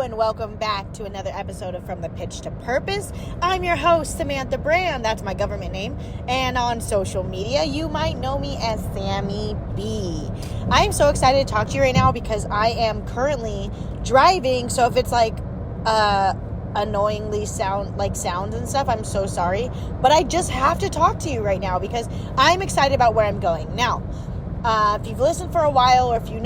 and welcome back to another episode of From the Pitch to Purpose. I'm your host, Samantha Brand. That's my government name. And on social media, you might know me as Sammy B. I am so excited to talk to you right now because I am currently driving. So if it's like annoyingly sounds and stuff, I'm so sorry. But I just have to talk to you right now because I'm excited about where I'm going. Now, if you've listened for a while, or if you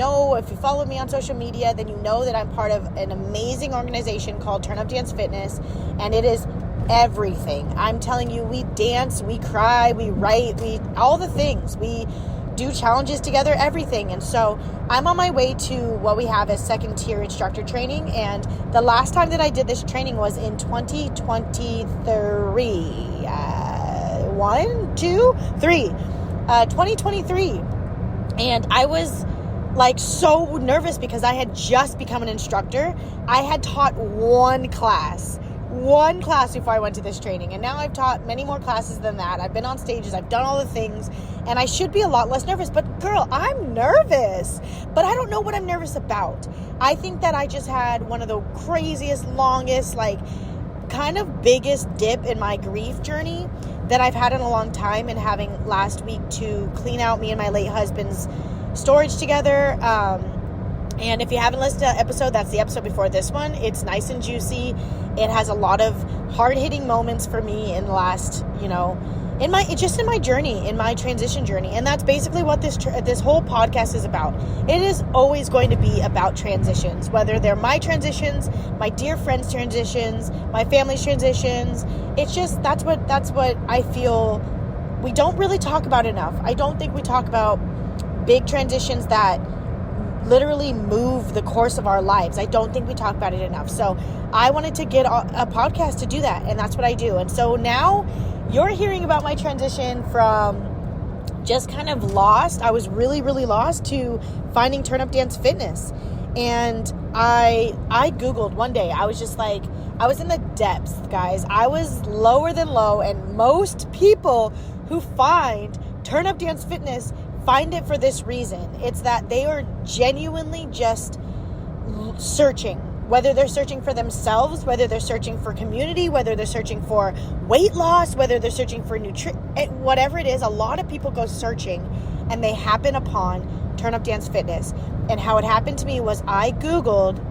follow me on social media, then you know that I'm part of an amazing organization called Turn Up Dance Fitness, and it is everything. I'm telling you, we dance, we cry, we write, all the things. We do challenges together, everything. And so I'm on my way to what we have as second tier instructor training, and the last time that I did this training was in 2023. 2023. And I was like so nervous because I had just become an instructor. I had taught one class before I went to this training. And now I've taught many more classes than that. I've been on stages, I've done all the things, and I should be a lot less nervous. But girl, I'm nervous. But I don't know what I'm nervous about. I think that I just had one of the craziest, longest, kind of biggest dip in my grief journey that I've had in a long time, and having last week to clean out me and my late husband's storage together. And if you haven't listened to that episode, that's the episode before this one. It's nice and juicy. It has a lot of hard-hitting moments for me in the last, in my journey, in my transition journey. And that's basically what this whole podcast is about. It is always going to be about transitions, whether they're my transitions, my dear friends' transitions, my family's transitions. It's just, that's what I feel we don't really talk about enough. I don't think we talk about big transitions that literally move the course of our lives. I don't think we talk about it enough. So I wanted to get a podcast to do that, and that's what I do. And so now you're hearing about my transition from just kind of lost. I was really, really lost to finding Turn Up Dance Fitness. And I Googled one day. I was just like, I was in the depths, guys. I was lower than low. And most people who find Turn Up Dance Fitness find it for this reason. It's that they are genuinely just searching. Whether they're searching for themselves, whether they're searching for community, whether they're searching for weight loss, whether they're searching for nutrition, whatever it is, a lot of people go searching and they happen upon Turn Up Dance Fitness. And how it happened to me was I Googled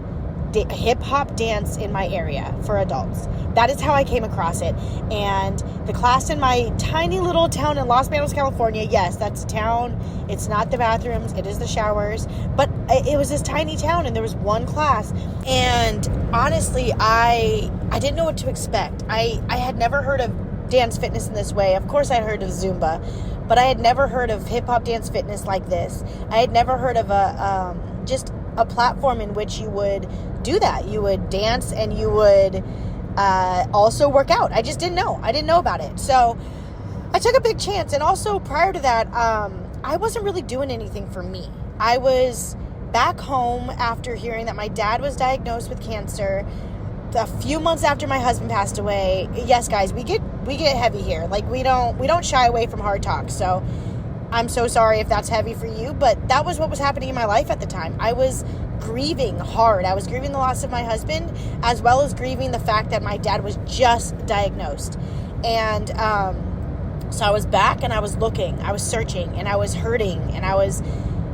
hip-hop dance in my area for adults. That is how I came across it. And the class in my tiny little town in Los Banos, California, yes, that's a town. It's not the bathrooms, it is the showers. But it was this tiny town, and there was one class. And honestly, I didn't know what to expect. I had never heard of dance fitness in this way. Of course, I had heard of Zumba, but I had never heard of hip-hop dance fitness like this. I had never heard of just a platform in which you would do that. You would dance and you would also work out. I just didn't know. I didn't know about it. So I took a big chance. And also prior to that, I wasn't really doing anything for me. I was back home after hearing that my dad was diagnosed with cancer. A few months after my husband passed away. Yes, guys, we get heavy here. We don't shy away from hard talk. So I'm so sorry if that's heavy for you, but that was what was happening in my life at the time. I was grieving hard. I was grieving the loss of my husband, as well as grieving the fact that my dad was just diagnosed. And so I was back, and I was looking, I was searching, and I was hurting, and I was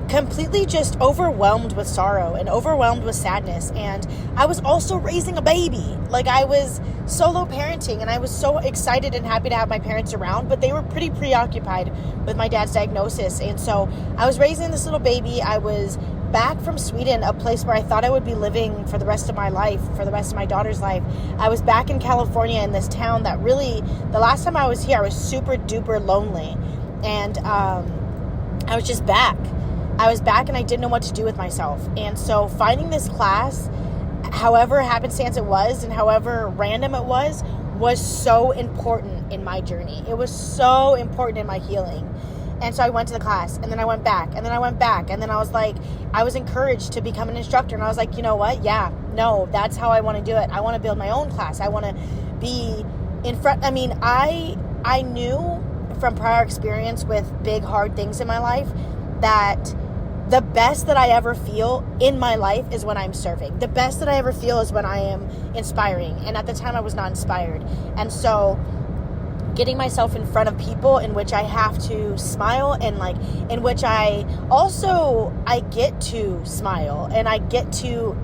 completely just overwhelmed with sorrow and overwhelmed with sadness. And I was also raising a baby. I was solo parenting, and I was so excited and happy to have my parents around, but they were pretty preoccupied with my dad's diagnosis. And so I was raising this little baby. I was back from Sweden, a place where I thought I would be living for the rest of my life, for the rest of my daughter's life. I was back in California in this town that really, the last time I was here, I was super duper lonely. And I was just back. I was back, and I didn't know what to do with myself. And so finding this class, however happenstance it was and however random it was so important in my journey. It was so important in my healing. And so I went to the class, and then I went back, and then I went back. And then I was encouraged to become an instructor. And I was like, you know what? Yeah, no, that's how I want to do it. I want to build my own class. I want to be in front. I mean, I knew from prior experience with big, hard things in my life that the best that I ever feel in my life is when I'm serving. The best that I ever feel is when I am inspiring. And at the time I was not inspired. And so getting myself in front of people in which I have to smile, and like in which I get to smile and I get to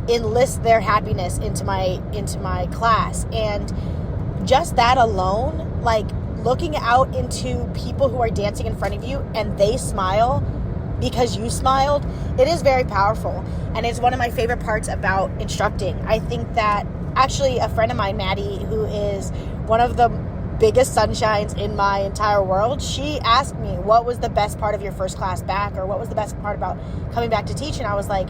enlist their happiness into my class. And just that alone, like looking out into people who are dancing in front of you and they smile because you smiled, it is very powerful. And it's one of my favorite parts about instructing. I think that actually a friend of mine, Maddie, who is one of the biggest sunshines in my entire world, she asked me, what was the best part of your first class back, or what was the best part about coming back to teach? And I was like,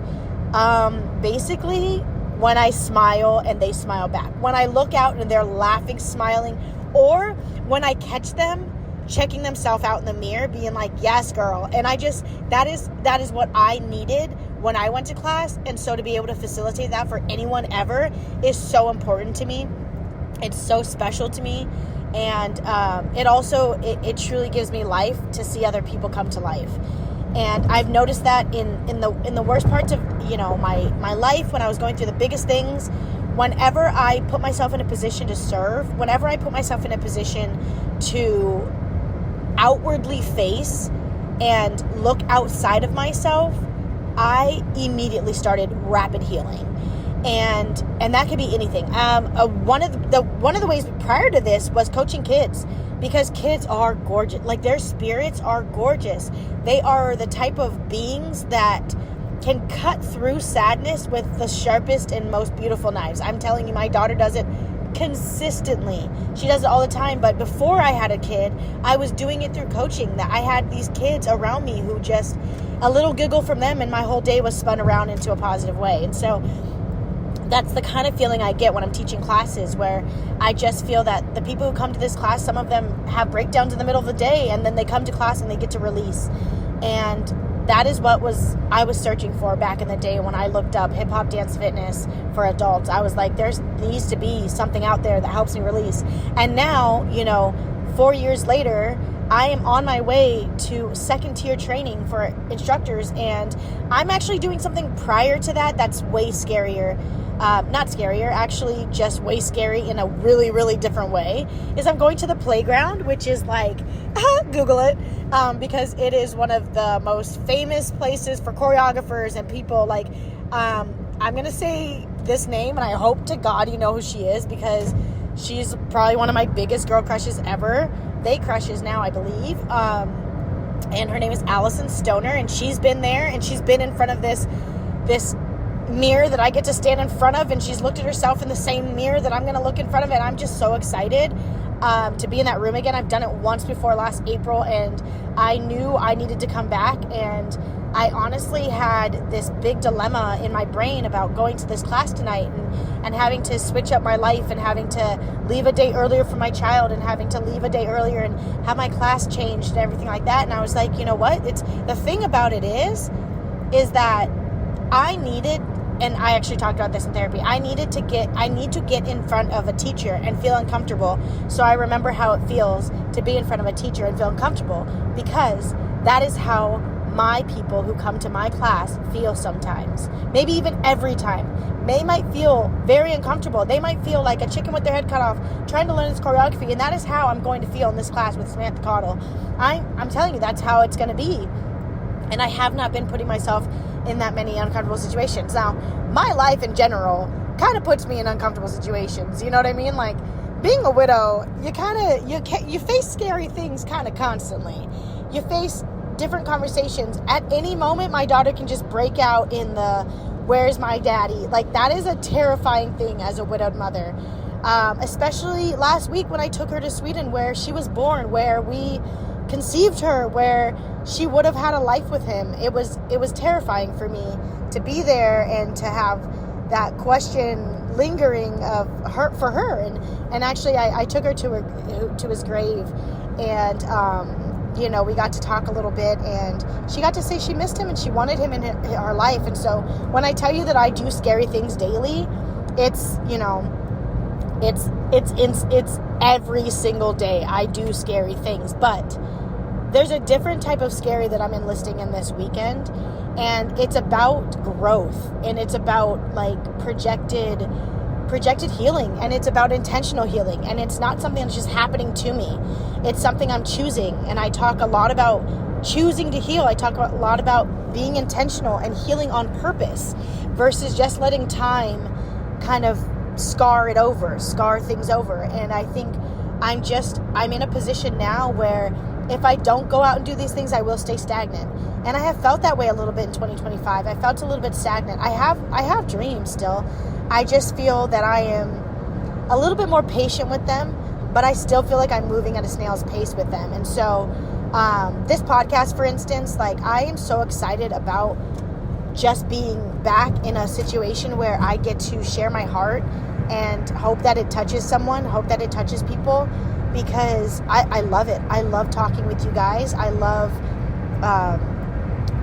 basically when I smile and they smile back, when I look out and they're laughing, smiling, or when I catch them checking themselves out in the mirror being like, yes girl. And I just, that is what I needed when I went to class. And so to be able to facilitate that for anyone ever is so important to me. It's so special to me. And it truly gives me life to see other people come to life. And I've noticed that in the worst parts of, my life, when I was going through the biggest things, whenever I put myself in a position to serve, whenever I put myself in a position to outwardly face and look outside of myself, I immediately started rapid healing. And that could be anything. One of the ways prior to this was coaching kids, because kids are gorgeous. Like, their spirits are gorgeous. They are the type of beings that can cut through sadness with the sharpest and most beautiful knives. I'm telling you, my daughter does it consistently. She does it all the time. But before I had a kid, I was doing it through coaching. That I had these kids around me who just, a little giggle from them and my whole day was spun around into a positive way. And so that's the kind of feeling I get when I'm teaching classes, where I just feel that the people who come to this class, some of them have breakdowns in the middle of the day, and then they come to class and they get to release. And that is what I was searching for back in the day when I looked up hip hop dance fitness for adults. I was like, there needs to be something out there that helps me release. And now, 4 years later, I am on my way to second tier training for instructors, and I'm actually doing something prior to that that's way scarier. Not scarier, actually just way scary in a really, really different way, is I'm going to the playground, which is like, Google it, because it is one of the most famous places for choreographers and people. Like, I'm going to say this name, and I hope to God you know who she is, because she's probably one of my biggest girl crushes ever. They crushes now, I believe. And her name is Allison Stoner, and she's been there, and she's been in front of this mirror that I get to stand in front of, and she's looked at herself in the same mirror that I'm going to look in front of, and I'm just so excited to be in that room again. I've done it once before last April, and I knew I needed to come back, and I honestly had this big dilemma in my brain about going to this class tonight and having to switch up my life, and having to leave a day earlier for my child, and having to leave a day earlier and have my class changed and everything like that. And I was like, you know what? It's the thing about it is that I needed, and I actually talked about this in therapy, I need to get in front of a teacher and feel uncomfortable, so I remember how it feels to be in front of a teacher and feel uncomfortable, because that is how my people who come to my class feel sometimes, maybe even every time. They might feel very uncomfortable. They might feel like a chicken with their head cut off trying to learn this choreography, and that is how I'm going to feel in this class with Samantha Cottle. I'm telling you, that's how it's going to be. And I have not been putting myself in that many uncomfortable situations. Now, my life in general kind of puts me in uncomfortable situations. You know what I mean? Like, being a widow, you face scary things kind of constantly. You face different conversations. At any moment, my daughter can just break out in the, where's my daddy? Like, that is a terrifying thing as a widowed mother. Especially last week when I took her to Sweden, where she was born, where we conceived her, where she would have had a life with him. It was terrifying for me to be there and to have that question lingering of her for her. And actually I took her to his grave, and we got to talk a little bit, and she got to say she missed him and she wanted him in her life. And so when I tell you that I do scary things daily, it's every single day I do scary things. But there's a different type of scary that I'm enlisting in this weekend, And it's about growth, and it's about like projected healing, and it's about intentional healing, and it's not something that's just happening to me. It's something I'm choosing. And I talk a lot about choosing to heal. I talk a lot about being intentional and healing on purpose versus just letting time kind of scar things over. And I think I'm in a position now where if I don't go out and do these things, I will stay stagnant. And I have felt that way a little bit in 2025. I felt a little bit stagnant. I have dreams still. I just feel that I am a little bit more patient with them, but I still feel like I'm moving at a snail's pace with them. And so this podcast, for instance, like I am so excited about just being back in a situation where I get to share my heart and hope that it touches someone, hope that it touches people, because I love it. I love talking with you guys. I love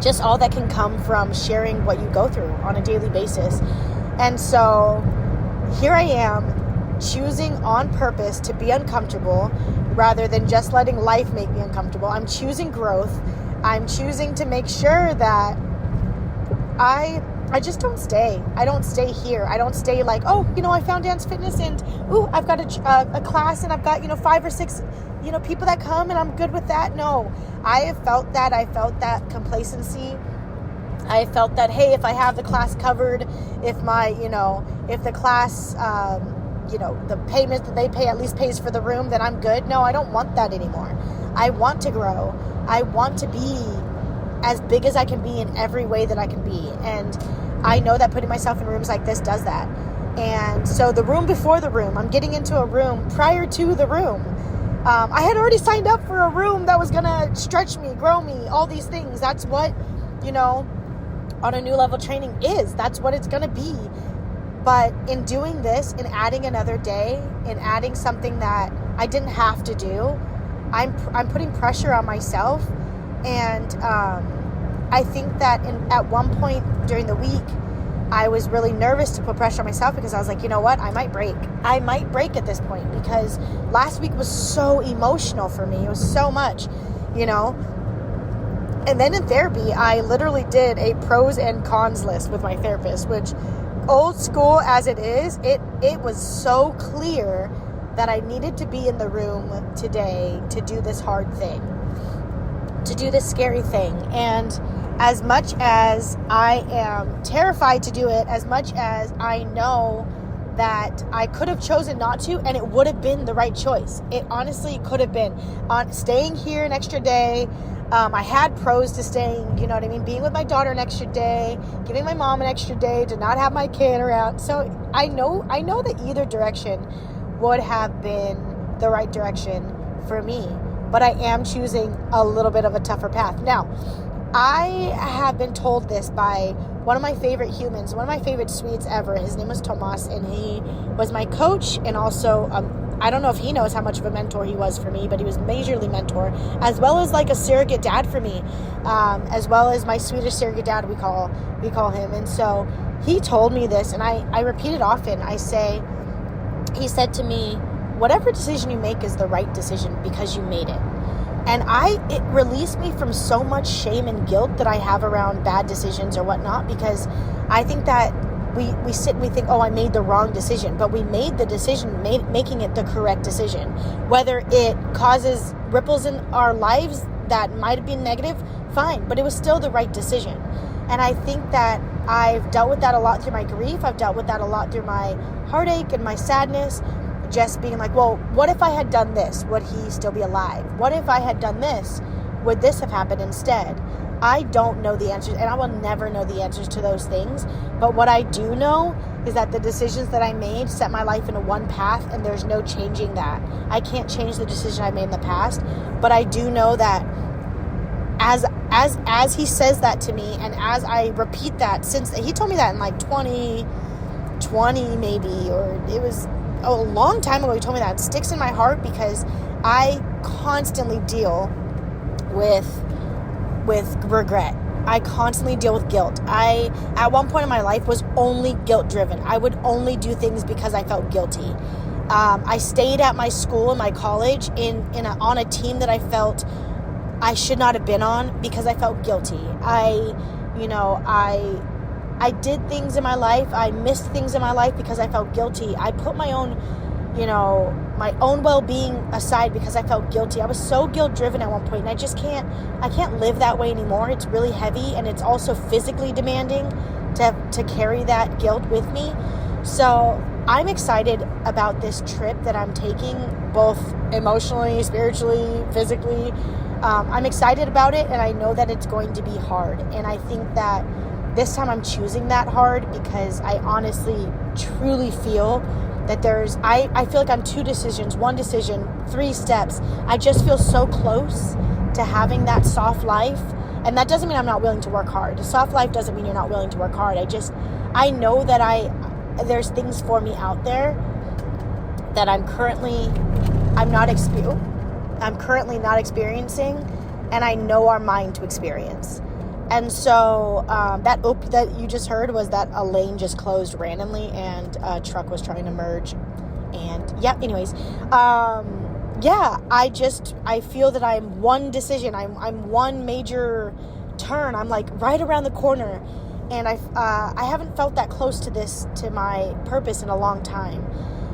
just all that can come from sharing what you go through on a daily basis. And so here I am choosing on purpose to be uncomfortable rather than just letting life make me uncomfortable. I'm choosing growth. I'm choosing to make sure that I just don't stay. I don't stay here. I don't stay like, oh, I found dance fitness and, I've got a class and I've got, 5 or 6, people that come and I'm good with that. No, I have felt that. I felt that complacency. I felt that, hey, if I have the class covered, if if the class, the payment that they pay at least pays for the room, then I'm good. No, I don't want that anymore. I want to grow. I want to be as big as I can be in every way that I can be. And I know that putting myself in rooms like this does that. And so the room before the room, I'm getting into a room prior to the room. I had already signed up for a room that was going to stretch me, grow me, all these things. That's what, on a new level training is. That's what it's going to be. But in doing this, in adding another day, in adding something that I didn't have to do, I'm putting pressure on myself. And I think that at one point during the week, I was really nervous to put pressure on myself because I was like, you know what? I might break. I might break at this point because last week was so emotional for me. It was so much, And then in therapy, I literally did a pros and cons list with my therapist, which old school as it is, it was so clear that I needed to be in the room today to do this hard thing, to do this scary thing. And as much as I am terrified to do it, as much as I know that I could have chosen not to, and it would have been the right choice. It honestly could have been. On staying here an extra day, I had pros to staying, being with my daughter an extra day, giving my mom an extra day to not have my kid around. So I know that either direction would have been the right direction for me. But I am choosing a little bit of a tougher path. Now, I have been told this by one of my favorite humans, one of my favorite Swedes ever. His name was Tomas, and he was my coach, and also, I don't know if he knows how much of a mentor he was for me, but he was majorly mentor, as well as like a surrogate dad for me, as well as my Swedish surrogate dad, we call him. And so he told me this, and I repeat it often. He said to me, whatever decision you make is the right decision because you made it. And it released me from so much shame and guilt that I have around bad decisions or whatnot, because I think that we sit and we think, oh, I made the wrong decision, but we made the decision, making it the correct decision. Whether it causes ripples in our lives that might have been negative, fine, but it was still the right decision. And I think that I've dealt with that a lot through my grief. I've dealt with that a lot through my heartache and my sadness. Just being like, well, what if I had done this? Would he still be alive? What if I had done this? Would this have happened instead? I don't know the answers, and I will never know the answers to those things. But what I do know is that the decisions that I made set my life into one path, and there's no changing that. I can't change the decision I made in the past, but I do know that as he says that to me, and as I repeat that, since he told me that in like 2020 maybe, or it was a long time ago he told me that. It sticks in my heart because I constantly deal with regret. I constantly deal with guilt. I, at one point in my life, was only guilt driven. I would only do things because I felt guilty. I stayed at my school and my college on a team that I felt I should not have been on because I felt guilty. I I did things in my life. I missed things in my life because I felt guilty. I put my own well-being aside because I felt guilty. I was so guilt-driven at one point, and I can't live that way anymore. It's really heavy, and it's also physically demanding to carry that guilt with me. So I'm excited about this trip that I'm taking, both emotionally, spiritually, physically. I'm excited about it, and I know that it's going to be hard. And I think that this time I'm choosing that hard because I honestly, truly feel that I feel like I'm 2 decisions, 1 decision, 3 steps. I just feel so close to having that soft life. And that doesn't mean I'm not willing to work hard. A soft life doesn't mean you're not willing to work hard. I know that there's things for me out there that I'm currently not experiencing, and I know are mine to experience. And so that you just heard was that a lane just closed randomly and a truck was trying to merge. And anyways, I feel that I'm 1 decision. I'm 1 major turn. I'm like right around the corner, and I haven't felt that close to my purpose in a long time.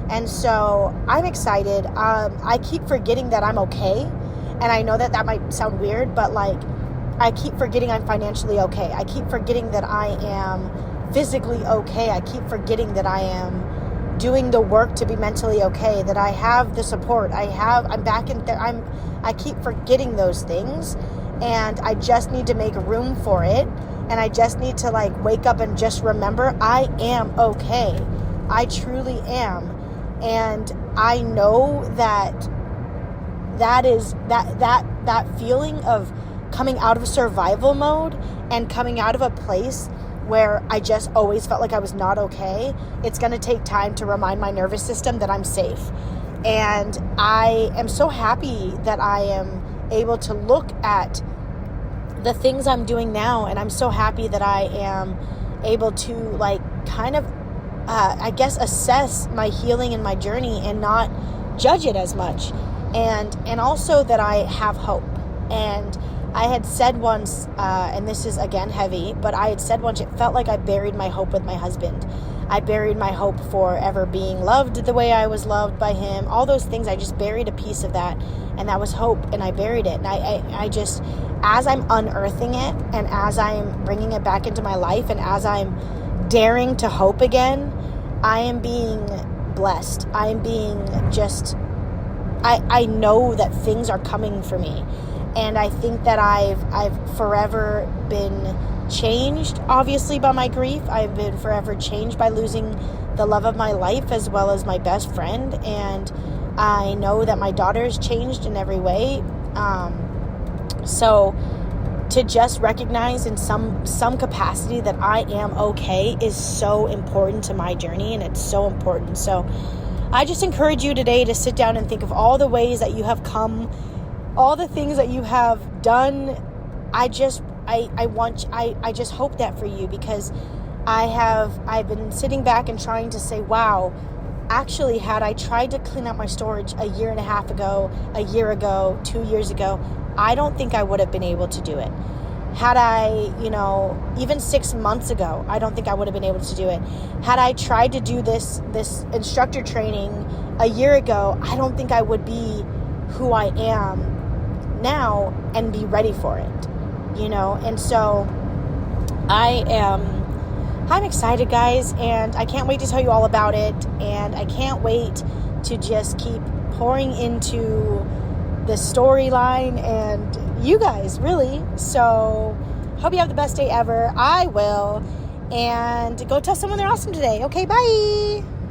And so I'm excited. I keep forgetting that I'm okay, and I know that might sound weird, but I keep forgetting I'm financially okay. I keep forgetting that I am physically okay. I keep forgetting that I am doing the work to be mentally okay, that I have the support. I'm back in there. I keep forgetting those things, and I just need to make room for it. And I just need to wake up and just remember I am okay. I truly am. And I know that feeling of coming out of survival mode and coming out of a place where I just always felt like I was not okay, it's going to take time to remind my nervous system that I'm safe. And I am so happy that I am able to look at the things I'm doing now, and I'm so happy that I am able to assess my healing and my journey and not judge it as much, and also that I have hope. And I had said once, and this is again heavy, but I had said once, it felt like I buried my hope with my husband. I buried my hope for ever being loved the way I was loved by him. All those things, I just buried a piece of that, and that was hope, and I buried it. And I just, as I'm unearthing it, and as I'm bringing it back into my life, and as I'm daring to hope again, I am being blessed. I am being I know that things are coming for me. And I think that I've forever been changed, obviously, by my grief. I've been forever changed by losing the love of my life as well as my best friend. And I know that my daughter has changed in every way. So to just recognize in some capacity that I am okay is so important to my journey, and it's so important. So I just encourage you today to sit down and think of all the ways that you have come, all the things that you have done. I just hope that for you, because I've been sitting back and trying to say, wow, actually, had I tried to clean up my storage a year and a half ago, a year ago, 2 years ago, I don't think I would have been able to do it. Had I, even 6 months ago, I don't think I would have been able to do it. Had I tried to do this instructor training a year ago, I don't think I would be who I am now and be ready for it, And so I'm excited, guys, and I can't wait to tell you all about it, and I can't wait to just keep pouring into the storyline and you guys, really. So hope you have the best day ever. I will. And go tell someone they're awesome today. Okay, bye.